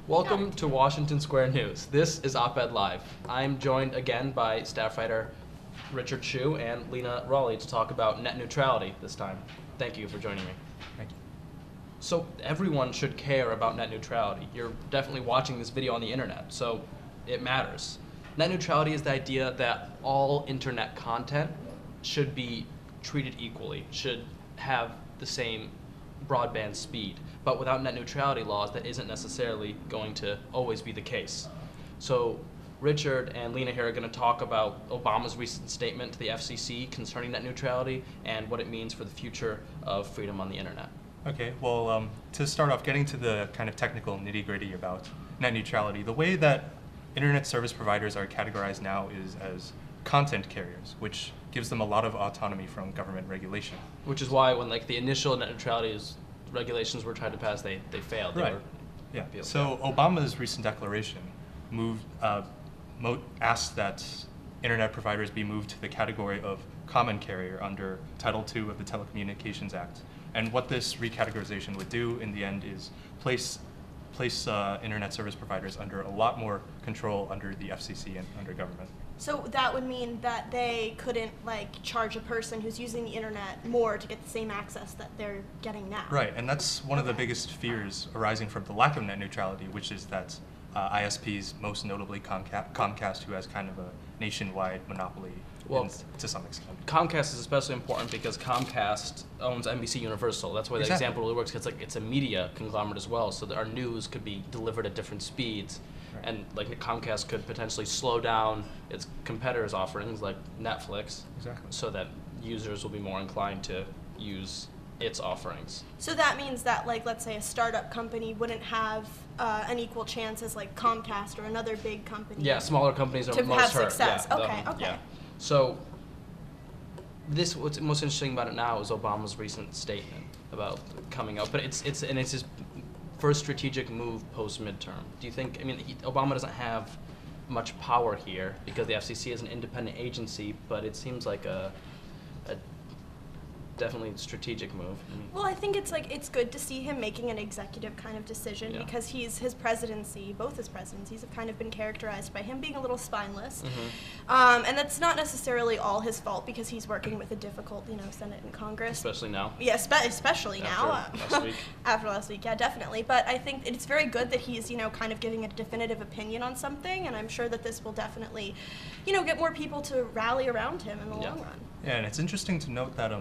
Welcome to Washington Square News. This is Op-Ed Live. I'm joined again by staff writer Richard Chu and Lena Rawley to talk about net neutrality this time. Thank you for joining me. Thank you. So everyone should care about net neutrality. You're definitely watching this video on the internet, so it matters. Net neutrality is the idea that all internet content should be treated equally, should have the same broadband speed. But without net neutrality laws, that isn't necessarily going to always be the case. So Richard and Lena here are going to talk about Obama's recent statement to the FCC concerning net neutrality and what it means for the future of freedom on the internet. Okay, well, to start off, getting to the kind of technical nitty-gritty about net neutrality, the way that internet service providers are categorized now is as content carriers, which gives them a lot of autonomy from government regulation. Which is why when the initial net neutrality regulations were tried to pass, they failed. Right. So Obama's recent declaration asked that internet providers be moved to the category of common carrier under Title II of the Telecommunications Act. And what this recategorization would do in the end is place internet service providers under a lot more control under the FCC and under government. So that would mean that they couldn't charge a person who's using the internet more to get the same access that they're getting now. Right, and that's one of the biggest fears arising from the lack of net neutrality, which is that ISPs, most notably Comcast, who has kind of a nationwide monopoly to some extent. Comcast is especially important because Comcast owns NBC Universal. That's why the example really works, because it's a media conglomerate as well, so that our news could be delivered at different speeds. Right. And Comcast could potentially slow down its competitors' offerings like Netflix, so that users will be more inclined to use its offerings. So that means that, let's say a startup company wouldn't have an equal chance as Comcast or another big company. Yeah, smaller companies are to most have hurt. Success. Yeah, okay. Yeah. So what's most interesting about it now is Obama's recent statement about coming out, but it's his first strategic move post-midterm. Do you think? Obama doesn't have much power here because the FCC is an independent agency, but it seems like a definitely strategic move. Well, I think it's good to see him making an executive kind of decision because his presidency, both his presidencies have kind of been characterized by him being a little spineless. Mm-hmm. And that's not necessarily all his fault because he's working with a difficult, Senate and Congress. Especially now. Yeah, especially now. Last week. After last week, yeah, definitely. But I think it's very good that he's, kind of giving a definitive opinion on something, and I'm sure that this will definitely, get more people to rally around him in the long run. Yeah, and it's interesting to note that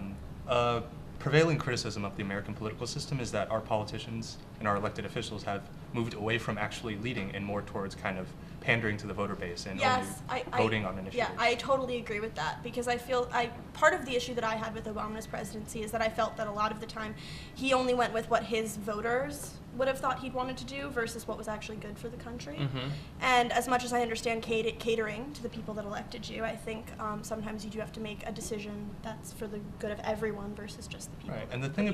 prevailing criticism of the American political system is that our politicians and our elected officials have moved away from actually leading and more towards kind of pandering to the voter base and only voting on initiatives. Yeah, I totally agree with that because I feel part of the issue that I had with Obama's presidency is that I felt that a lot of the time he only went with what his voters would have thought he'd wanted to do versus what was actually good for the country. Mm-hmm. And as much as I understand catering to the people that elected you, I think sometimes you do have to make a decision that's for the good of everyone versus just the people. Right, and the thing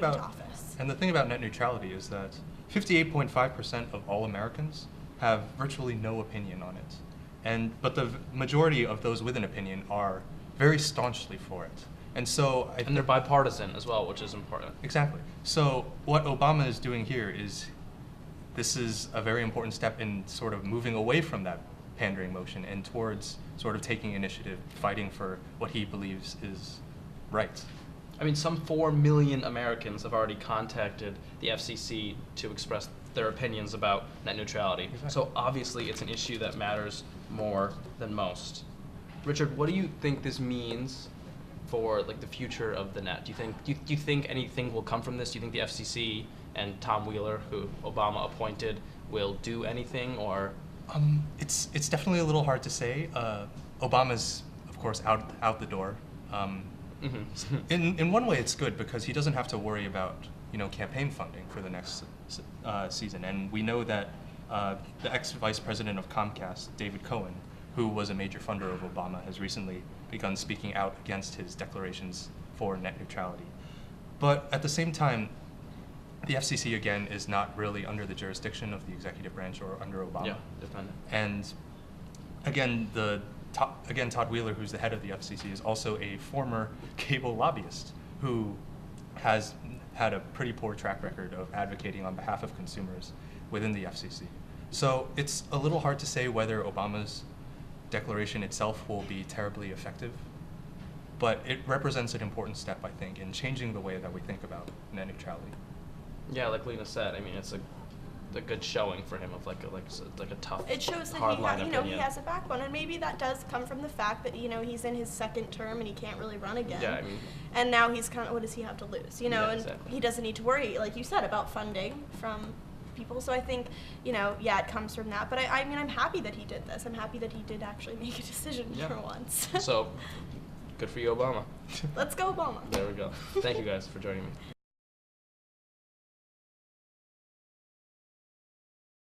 about net neutrality is that 58.5% of all Americans have virtually no opinion on it, but the majority of those with an opinion are very staunchly for it. And so and they're bipartisan as well, which is important. Exactly. So what Obama is doing here is this is a very important step in sort of moving away from that pandering motion and towards sort of taking initiative, fighting for what he believes is right. Some 4 million Americans have already contacted the FCC to express their opinions about net neutrality. Exactly. So obviously it's an issue that matters more than most. Richard, what do you think this means for the future of the net? Do you think anything will come from this? Do you think the FCC and Tom Wheeler, who Obama appointed, will do anything, or? It's definitely a little hard to say. Obama's of course out the door. In one way, it's good because he doesn't have to worry about campaign funding for the next season, and we know that the ex-vice president of Comcast, David Cohen, who was a major funder of Obama, has recently begun speaking out against his declarations for net neutrality. But at the same time, the FCC, again, is not really under the jurisdiction of the executive branch or under Obama. Yeah, dependent. And again, Todd Wheeler, who's the head of the FCC, is also a former cable lobbyist who has had a pretty poor track record of advocating on behalf of consumers within the FCC. So it's a little hard to say whether Obama's declaration itself will be terribly effective, but it represents an important step, I think, in changing the way that we think about net neutrality. Yeah, like Lena said, I mean, it's a good showing for him of like a tough, It shows that hardline he opinion. has a backbone, and maybe that does come from the fact that he's in his second term and he can't really run again. Yeah, I mean, and now he's kind of, what does he have to lose? Yeah, And exactly. he doesn't need to worry, like you said, about funding from people. So I think, yeah, it comes from that. But I mean, I'm happy that he did this. I'm happy that he did actually make a decision Yeah. for once. So, good for you, Obama. Let's go, Obama. There we go. Thank you guys for joining me.